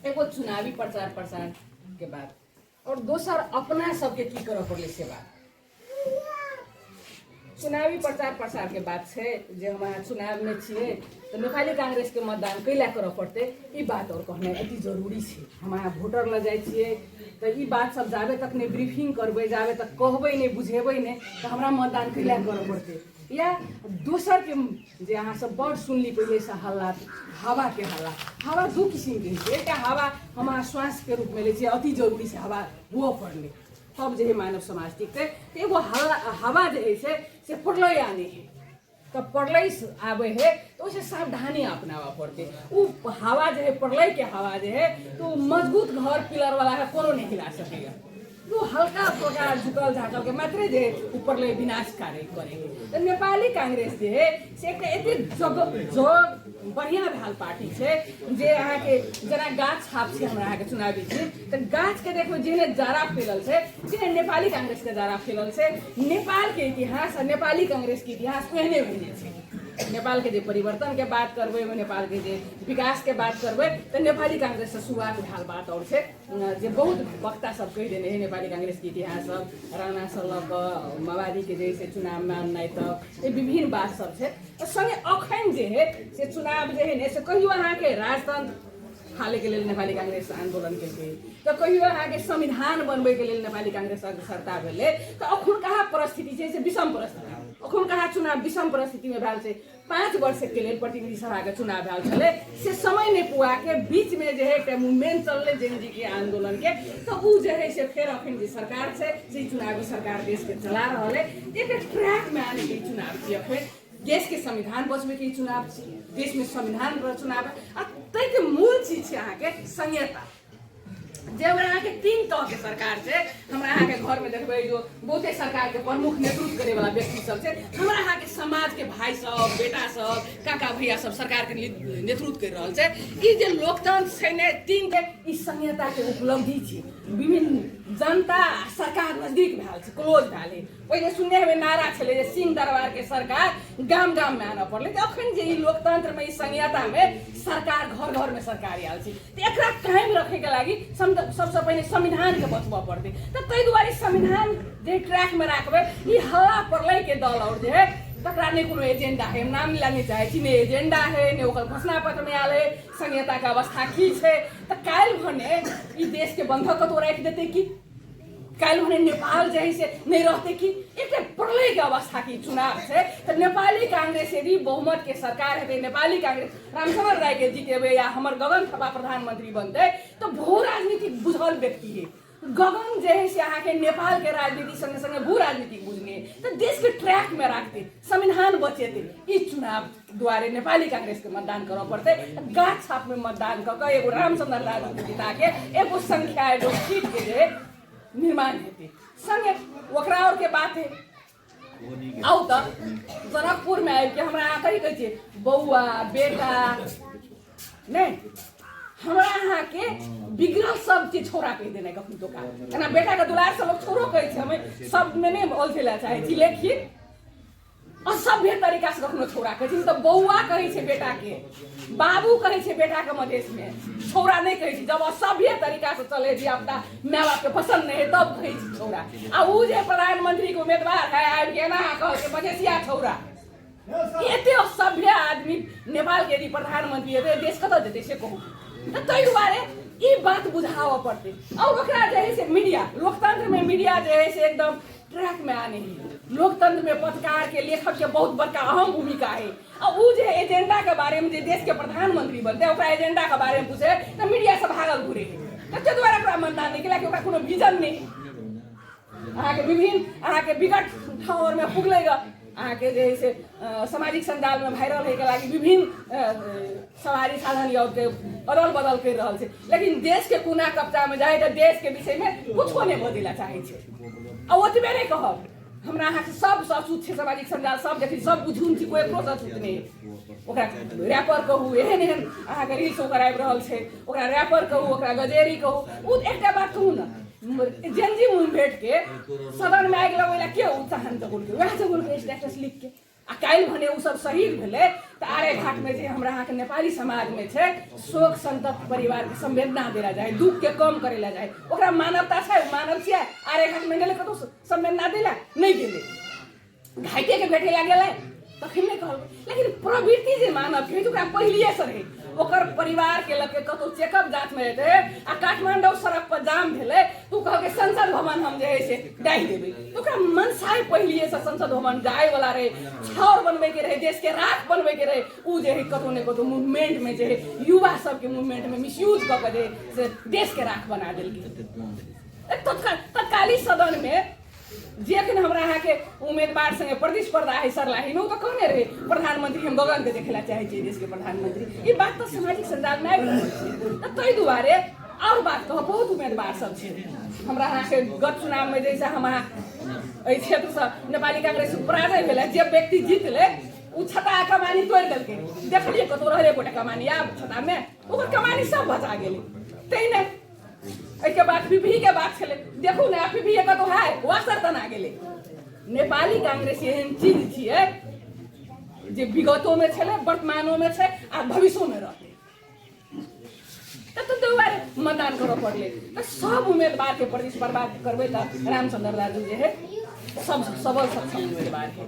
एगो चुनावी प्रचार प्रसार के बाद और दोसर अपना सबके की करऽ पड़लै से बात। चुनावी प्रचार प्रसार के बात है जे हम चुनाव में छिए तो नेपाली कांग्रेस के मतदान कैला करऽ पड़ते ई बात और कहना अति जरूरी है। हम वोटर ल जाए छिए तो ई बात सब जाबे तक नहीं ब्रीफिंग करबे, जाबे तक कहबे नहीं बुझेबे नहीं तो हमरा मतदान कैला करऽ पड़ते। या दोसर के जे अहाँ सब बड़ सुनली पहले से हल्ला, हवा के हल्ला। हवा दू किस्म के है। एक हवा हम श्वास के रूप में ले छिए, अति जरूरी से हवा हुआ पड़ले तब जो है मानव समाज टिकते। तो एगो हवा जो है से प्रलय आने है, तब प्रलय आवे है तो उसे सावधानी अपनावा पड़ते। वो हवा जो है प्रलय के हवा जो है तो मजबूत घर पिलर वाला है, कोनो नहीं हिला सकेगा। तो हल्का फुल्का झुकल झाकल के मात्रै जे ऊपरले विनाशकारी करेंगे। तो नेपाली कांग्रेस जो है से एक बढ़िया भैल पार्टी है जे अहाँ के जना गाछ छाप से हमरा के चुनावी छै तो गाछ के देखो जेने जारा फैलल है, जेने नेपाली कांग्रेस के जारा फैलल है। नेपाल के इतिहास और नेपाली कांग्रेस के इतिहास पहने हुए है। नेपाल के जे परिवर्तन के बात करबे, नेपाल के जे विकास के बात करबे तो नेपाली कांग्रेस से शुरुआत भेल बात और से जे बहुत वक्ता सब कह देने है नेपाली कांग्रेस के इतिहास सब राणा से लग माओवादी के जैसे चुनाव में आननाइ तक ये विभिन्न बात सब है। तो संगे अखन जे है से चुनाव जे है से कहियो अहाँ के राजतंत्र हाले के लिए नेपाली कांग्रेस आंदोलन के लिए तो कहियो अहाँ के संविधान बनबे के लिए नेपाली कांग्रेस अग्रसरता भेले। तो अखुन कहाँ परिस्थिति छै से विषम परिस्थिति, अखुन कहाँ चुनाव विषम परिस्थिति में भेल छै। 5 वर्ष के लिए प्रतिनिधि सभा के चुनाव भेल छले से समय नहीं पुआ के बीच में जो है एक मूवमेंट चलले जेनजी के आंदोलन के तो उ जो है से फिर अखन जे सरकार से जे चुनावी सरकार देश के चला रहा है एक ट्रैक में आने के चुनाव छै। अखन देश के संविधान बचबे के चुनाव, देश में संविधान पर चुनाव तय के मूल चीज है अहाँ के संहिता। जब अहाँ के 3 तरह के सरकार से हमरा अहाँ के घर में देखबे जो बहुते सरकार के प्रमुख नेतृत्व करे वाला व्यक्ति सब से हमरा अहाँ के समाज के भाई सब, बेटा सब, काका भैया सब सरकार के नेतृत्व कर रहल छै। ई जे लोकतंत्र छै ने 3 के ई संहिता के उपलब्धि छै। विभिन्न जनता सरकार नजदीक भेल छै, क्लोज भेल। पहले सुनने हमें नारा छले जे सिंह दरबार के सरकार गाम गाम में आना पड़ले। तो अखन जे ई लोकतंत्र में ई संहिता में सरकार घर घर में सरकार आयल छै तो एकरा कायम रखे के लागी सबसे पहले संविधान के बचबा पड़ते। तो ताहि दुआरे संविधान जे ट्रैक में रखबे ई हल्ला प्रलय के दल और जे है तकरा नहीं कोनो एजेंडा है, नाम नहीं लाने चाहे छी, नहीं एजेंडा है नहीं ओकर घोषणा पत्र में आयल है संहिता के अवस्था की है। तो काल्हि भने ई देश के बंधक तो राख देते कि काल्हि भने नेपाल जे है से नहीं रहते कि एक प्रलय के अवस्था की चुनाव है। तो नेपाली कांग्रेस यदि बहुमत के सरकार है नेपाली कांग्रेस रामचंद्र राय के जीतेबे या हमर गगन थापा प्रधानमंत्री बनते तो भू राजनीतिक बुझल व्यक्ति है। गगन जे है से अहाँ के नेपाल के राजनीति संगे संगे भू राजनीतिक बुझने तो देश के ट्रैक में रखते, संविधान बचेते। इस चुनाव द्वारे नेपाली कांग्रेस के मतदान करऽ पड़ते। गाछ छाप में मतदान कऽ एगो रामचंद्र राय जिता के एगो संख्या एगो सीट के जे निर्माण हेतै। संगे ओकरा और के बात है आउ तो जनकपुर में आबि के हमरा अहाँ कही कहै छियै बौआ बेटा नहीं हमरा अहाँ के बिगड़ल सब चीज छोड़ा कह देना कखन तो का बेटा के दुलार से लोग छोड़ो कहै छै। हमें सब में नहीं ओलझेला चाहे छी लेकिन असभ्य तरीका से कखनो छोड़ा कहै छी। तो बौआ कहै छै बेटा के, बाबू कहै छै बेटा के मधेश में, छोड़ा नहीं कहै छी। जब असभ्य तरीका से चले धिया पुता माय बाप के पसंद नहीं है तब कहै छी छोड़ा। आ उ जे प्रधानमंत्री के उम्मीदवार है आबि के ना कहै छै मधेसिया छोड़ा। एते असभ्य आदमी नेपाल के यदि प्रधानमंत्री है देश कतऽ जेतै से कहू। तो ताहि दुआरे ई बात बुझावा पड़ते। और ओकरा जे है से मीडिया, लोकतंत्र में मीडिया जे है से एकदम ट्रैक में आने है। लोकतंत्र में पत्रकार के लेखक के बहुत बड़का अहम भूमिका है। और वो जो एजेंडा के बारे में देश के प्रधानमंत्री बनते ओकरा एजेंडा के बारे में पूछे तो मीडिया से भागल घूरे है। तो द्वारा ओकरा मतदान नहीं केला कि ओकरा कोनो विजन नहीं। अहाँ के विभिन्न अहाँ के विकट ठाउर में पुगलेगा अहाँ के जे से सामाजिक संजाल में वायरल है के लागी विभिन्न सवारी साधन या के अदल बदल कर रहल छै। लेकिन देश के कोना कब्जा में जाए तो देश के विषय में कुछ नहीं बदला चाहे छै। आ ओतबे नहीं कहब हमरा अहाँ के सब सचूत छै, सामाजिक संजाल सब देखी सब बुझुन छी, कोई एकरो सचूत नहीं। ओकरा रैपर कहू, एहन एहन अहाँ के रील्स ओकर आबि रहल छै, ओकरा रैपर कहू, ओकरा गजेरी कहू। उ एकटा बात कहू ना जेनजी मूवमेंट के सदन में आगि लगेला के उत्साहन जगुल के वह जगुल के स्टेटस लिख के आ काल्हि भने उ सब शहीद भेलै तऽ आरे घाट में जे हमरा अहाँके नेपाली समाज में छै शोक संतप्त परिवार के संवेदना देला जाए, दुख के कम करेला जाए, ओकरा मानवता छै, मानव छियै। आरे घाट में गेलै कतौ संवेदना देला नहीं गेलै, घाइते के भेटे ला गेलै तखन नहीं कहल। लेकिन प्रवृत्ति जे मानव के ओकरा पहिलिए से रहे, ओकर परिवार के लके कतौ चेकअप जांच में रहते आ काठमांडू सड़क पर जाम भेलै तू कह के संसद भवन हम जे है से डाहि देबै, तो ओकरा मनसाय पहिलिए से संसद भवन जाए वाला रहे, छाउर बनबे के रहे, देश के राख बनबे के रहे। उ जे है कतौ ने कतौ मूवमेंट में जे है युवा सब के मूवमेंट में मिसयूज क के से देश के राख बना देलकै। तत्कालीन सदन में जेखन हमरा अहाँ के उम्मीदवार संगे प्रतिस्पर्धा है सरलाही में तो कहने रहे प्रधानमंत्री हम गगन के देखेला चाहे छी देश के प्रधानमंत्री। ये बात तो सामाजिक संजाल में आबि रहल छै। ताहि दुआरे और बात कह बहुत उम्मीदवार सब छै हमरा अहाँ के गत चुनाव में जैसे हम एहि क्षेत्र से नेपाली कांग्रेस पराजय भेलै, जे व्यक्ति जीतले उ छता कमानी तोड़ देलकै, देखलिए कतौ रहले गोटा कमानी आब छता में ओकर कमानी सब बचा गेलै। तै ने के बाद पीपी के बात छले, देखू ने पीपी कतौ है वासर तना गेले। नेपाली कांग्रेस एहन चीज छियै जे विगतो में छले, वर्तमानो में छै आ भविष्यो में रहतै। तो दुबारे मतदान करऽ पड़ले, तो सब उम्मीदवार के प्रतिस्पर्धा करबै त रामचंद्र लालू जे है सब सबल सक्षम उम्मीदवार है।